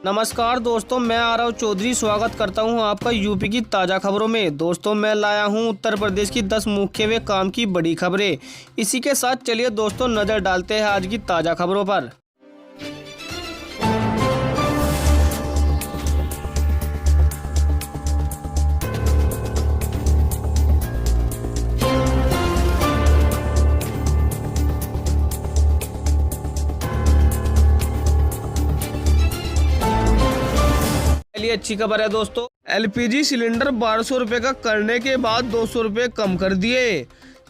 नमस्कार दोस्तों, मैं आरव चौधरी स्वागत करता हूं आपका यूपी की ताज़ा खबरों में। दोस्तों, मैं लाया हूं उत्तर प्रदेश की 10 मुख्य व काम की बड़ी खबरें। इसी के साथ चलिए दोस्तों नज़र डालते हैं आज की ताज़ा खबरों पर। अच्छी खबर है दोस्तों, एलपीजी सिलेंडर 1200 रुपए का करने के बाद 200 रुपए कम कर दिए।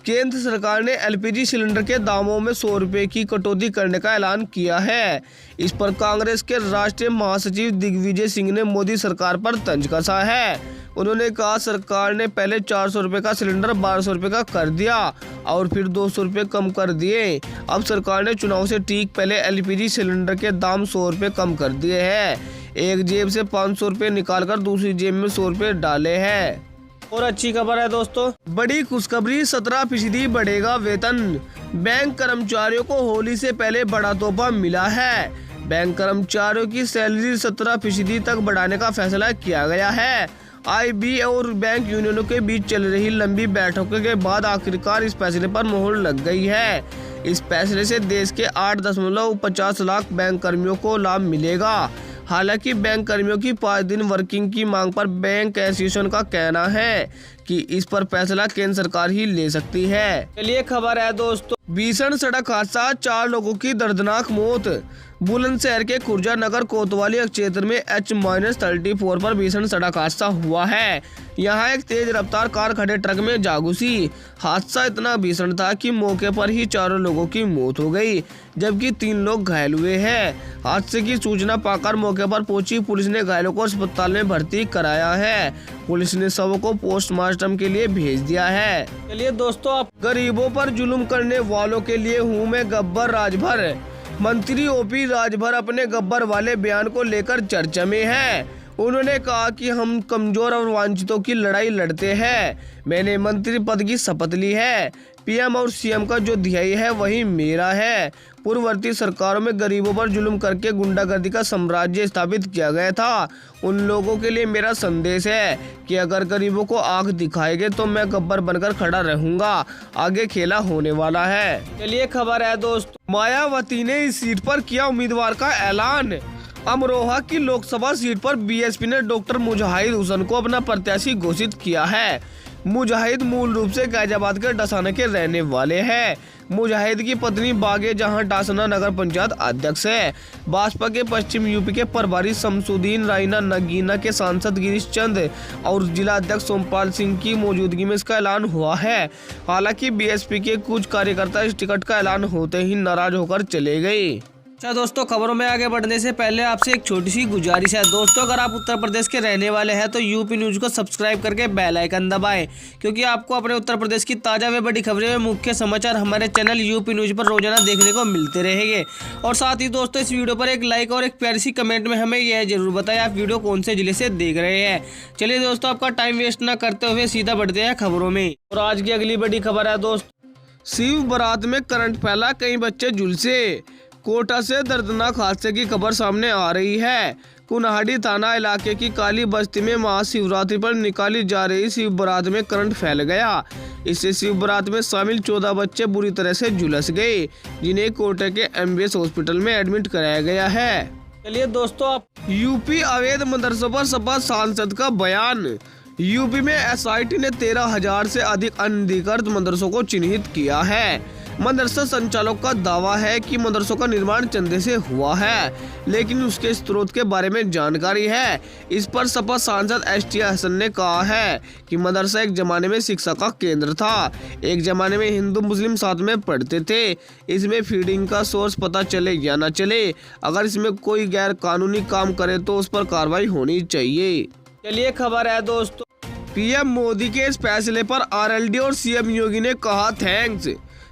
केंद्र सरकार ने एलपीजी सिलेंडर के दामों में 100 रुपए की कटौती करने का ऐलान किया है। इस पर कांग्रेस के राष्ट्रीय महासचिव दिग्विजय सिंह ने मोदी सरकार पर तंज कसा है। उन्होंने कहा, सरकार ने पहले 400 रुपए का सिलेंडर 1200 रुपए का कर दिया और फिर 200 रुपए कम कर दिए। अब सरकार ने चुनाव से ठीक पहले एलपीजी सिलेंडर के दाम 100 रुपए कम कर दिए हैं। एक जेब से 500 रुपए निकालकर दूसरी जेब में 100 रुपए डाले हैं। और अच्छी खबर है दोस्तों, बड़ी खुशखबरी, 17% बढ़ेगा वेतन। बैंक कर्मचारियों को होली से पहले बड़ा तोहफा मिला है। बैंक कर्मचारियों की सैलरी 17% तक बढ़ाने का फैसला किया गया है। आईबी और बैंक यूनियनों के बीच चल रही लंबी बैठकों के बाद आखिरकार इस फैसले पर मोहर लग गई है। इस फैसले से देश के 8.50 लाख बैंक कर्मियों को लाभ मिलेगा। हालांकि बैंक कर्मियों की 5 दिन वर्किंग की मांग पर बैंक एसोसिएशन का कहना है कि इस पर फैसला केंद्र सरकार ही ले सकती है। चलिए खबर है दोस्तों, भीषण सड़क हादसा, 4 लोगों की दर्दनाक मौत। बुलंदशहर के खुर्जा नगर कोतवाली क्षेत्र में H-34 पर भीषण सड़क हादसा हुआ है। यहाँ एक तेज रफ्तार कार खड़े ट्रक में जा घुसी। हादसा इतना भीषण था कि मौके पर ही 4 लोगों की मौत हो गई, जबकि 3 लोग घायल हुए हैं। हादसे की सूचना पाकर मौके पर पहुंची पुलिस ने घायलों को अस्पताल में भर्ती कराया है। पुलिस ने शवों को पोस्टमार्टम के लिए भेज दिया है। चलिए दोस्तों, आप गरीबों पर जुल्म करने वालों के लिए हूँ मैं गब्बर राजभर। मंत्री ओपी राजभर अपने गब्बर वाले बयान को लेकर चर्चा में हैं। उन्होंने कहा कि हम कमजोर और वंचितों की लड़ाई लड़ते हैं। मैंने मंत्री पद की शपथ ली है। पीएम और सीएम का जो ध्येय है वही मेरा है। पूर्ववर्ती सरकारों में गरीबों पर जुल्म करके गुंडागर्दी का साम्राज्य स्थापित किया गया था। उन लोगों के लिए मेरा संदेश है कि अगर गरीबों को आंख दिखाएंगे तो मैं गब्बर बनकर खड़ा रहूंगा। आगे खेला होने वाला है। चलिए खबर है दोस्तों, मायावती ने इस सीट पर किया उम्मीदवार का ऐलान। अमरोहा की लोकसभा सीट पर बीएसपी ने डॉक्टर मुजाहिद हुसैन को अपना प्रत्याशी घोषित किया है। मुजाहिद मूल रूप से गाजियाबाद के डसाना के रहने वाले हैं। मुजाहिद की पत्नी बागे जहां डासना नगर पंचायत अध्यक्ष है। भाजपा के पश्चिम यूपी के प्रभारी शमसुद्दीन रायना नगीना के सांसद गिरीश चंद और जिला अध्यक्ष सोमपाल सिंह की मौजूदगी में इसका ऐलान हुआ है। हालांकि बीएसपी के कुछ कार्यकर्ता इस टिकट का ऐलान होते ही नाराज होकर चले गए। अच्छा दोस्तों, खबरों में आगे बढ़ने से पहले आपसे एक छोटी सी गुजारिश है। दोस्तों, अगर आप उत्तर प्रदेश के रहने वाले हैं तो यूपी न्यूज को सब्सक्राइब करके बेल आइकन दबाएं, क्योंकि आपको अपने उत्तर प्रदेश की ताज़ा व बड़ी खबरें व मुख्य समाचार हमारे चैनल यूपी न्यूज पर रोजाना देखने को मिलते रहेंगे। और साथ ही दोस्तों, इस वीडियो पर एक लाइक और एक प्यारी सी कमेंट में हमें यह जरूर बताएं आप वीडियो कौन से जिले से देख रहे हैं। चलिए दोस्तों, आपका टाइम वेस्ट न करते हुए सीधा बढ़ते हैं खबरों में। और आज की अगली बड़ी खबर है दोस्तों, शिव बारात में करंट फैला, कई बच्चे झुलसे। कोटा से दर्दनाक हादसे की खबर सामने आ रही है। कुन्हाड़ी थाना इलाके की काली बस्ती में महाशिवरात्रि पर निकाली जा रही शिव बारात में करंट फैल गया। इससे शिव बारात में शामिल 14 बच्चे बुरी तरह से झुलस गए, जिन्हें कोटा के एमबीएस हॉस्पिटल में एडमिट कराया गया है। चलिए दोस्तों, आप यूपी अवैध मदरसों पर सपा सांसद का बयान। यूपी में एसआईटी ने 13,000 से अधिक अनधिकृत मदरसों को चिन्हित किया है। मदरसा संचालक का दावा है कि मदरसों का निर्माण चंदे से हुआ है, लेकिन उसके स्रोत के बारे में जानकारी है। इस पर सपा सांसद एसटी हसन ने कहा है कि मदरसा एक जमाने में शिक्षा का केंद्र था। एक जमाने में हिंदू मुस्लिम साथ में पढ़ते थे। इसमें फीडिंग का सोर्स पता चले या न चले, अगर इसमें कोई गैर कानूनी काम करे तो उस पर कार्रवाई होनी चाहिए। चलिए खबर है दोस्तों, पीएम मोदी के इस फैसले पर आरएलडी और सीएम योगी ने कहा थैंक्स।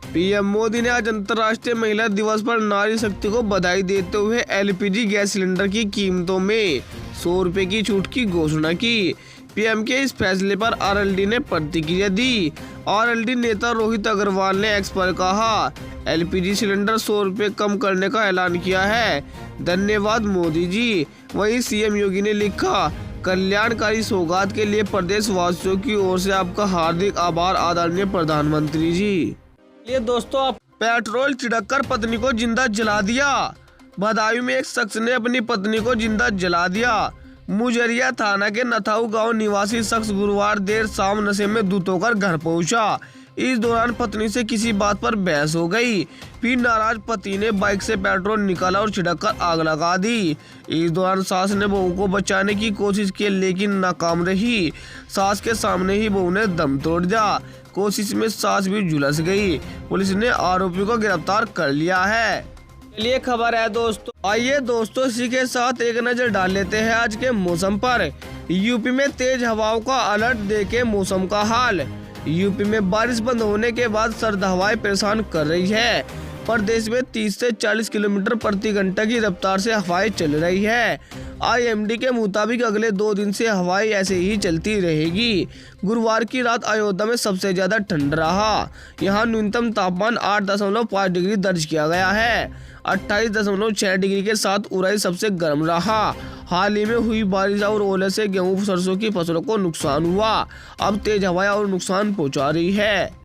पीएम मोदी ने आज अंतर्राष्ट्रीय महिला दिवस पर नारी शक्ति को बधाई देते हुए एलपीजी गैस सिलेंडर की कीमतों में 100 रुपए की छूट की घोषणा की। पीएम के इस फैसले पर आरएलडी ने प्रतिक्रिया दी। आरएलडी नेता रोहित अग्रवाल ने एक्स पर कहा, एलपीजी सिलेंडर 100 रुपए कम करने का ऐलान किया है। धन्यवाद मोदी जी। वहीं सीएम योगी ने लिखा, कल्याणकारी सौगात के लिए प्रदेश वासियों की ओर से आपका हार्दिक आभार आदरणीय प्रधानमंत्री जी। ये दोस्तों, पेट्रोल छिड़ककर पत्नी को जिंदा जला दिया। बदायूं में एक शख्स ने अपनी पत्नी को जिंदा जला दिया। मुजरिया थाना के नथाऊ गांव निवासी शख्स गुरुवार देर शाम नशे में धुत होकर घर पहुंचा। इस दौरान पत्नी से किसी बात पर बहस हो गई। फिर नाराज पति ने बाइक से पेट्रोल निकाला और छिड़ककर आग लगा दी। इस दौरान सास ने बहू को बचाने की कोशिश की, लेकिन नाकाम रही। सास के सामने ही बहू ने दम तोड़ दिया। कोशिश में सास भी झुलस गई। पुलिस ने आरोपी को गिरफ्तार कर लिया है। चलिए खबर है दोस्तों, आइए दोस्तों इसी के साथ एक नजर डाल लेते हैं आज के मौसम पर। यूपी में तेज हवाओं का अलर्ट देके मौसम का हाल। यूपी में बारिश बंद होने के बाद सर्द हवाएं परेशान कर रही है। प्रदेश में 30 से 40 किलोमीटर प्रति घंटा की रफ्तार से हवाएं चल रही है। आईएमडी के मुताबिक अगले 2 दिन से हवाएं ऐसे ही चलती रहेगी। गुरुवार की रात अयोध्या में सबसे ज्यादा ठंड रहा। यहाँ न्यूनतम तापमान 8.5 डिग्री दर्ज किया गया है। 28.6 डिग्री के साथ उराई सबसे गर्म रहा। हाल ही में हुई बारिश और ओले से गेहूं सरसों की फसलों को नुकसान हुआ। अब तेज हवाएं और नुकसान पहुंचा रही है।